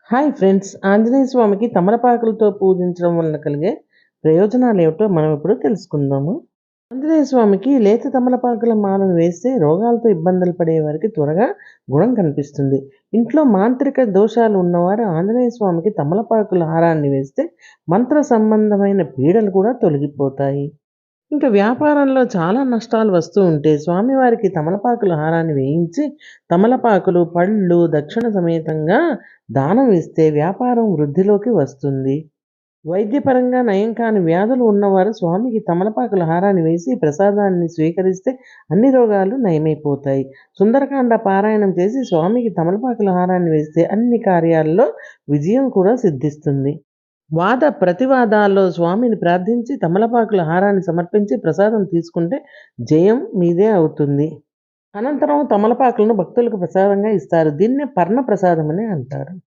Hi friends! Anjaneya స్వామికి తమలపాకులతో పూజించడం వలన కలిగే ప్రయోజనాలేమిటో మనం ఇప్పుడు తెలుసుకుందాము. ఆంజనేయ స్వామికి లేత తమలపాకుల మాలను వేస్తే రోగాలతో ఇబ్బందులు పడే వారికి త్వరగా గుణం కనిపిస్తుంది. ఇంట్లో మాంత్రిక దోషాలు ఉన్నవారు ఆంజనేయ స్వామికి తమలపాకుల హారాన్ని వేస్తే మంత్ర సంబంధమైన పీడలు కూడా తొలగిపోతాయి. ఇంకా వ్యాపారంలో చాలా నష్టాలు వస్తూ ఉంటే స్వామివారికి తమలపాకుల హారాన్ని వేయించి తమలపాకులు, పళ్ళు దక్షిణ సమేతంగా దానం ఇస్తే వ్యాపారం వృద్ధిలోకి వస్తుంది. వైద్యపరంగా నయం కాని వ్యాధులు ఉన్నవారు స్వామికి తమలపాకుల హారాన్ని వేసి ప్రసాదాన్ని స్వీకరిస్తే అన్ని రోగాలు నయమైపోతాయి. సుందరకాండ పారాయణం చేసి స్వామికి తమలపాకుల హారాన్ని వేస్తే అన్ని కార్యాల్లో విజయం కూడా సిద్ధిస్తుంది. వాద ప్రతివాదాల్లో స్వామిని ప్రార్థించి తమలపాకుల హారాన్ని సమర్పించి ప్రసాదం తీసుకుంటే జయం మీదే అవుతుంది. అనంతరం తమలపాకులను భక్తులకు ప్రసాదంగా ఇస్తారు. దీన్నే పర్ణ ప్రసాదం అని అంటారు.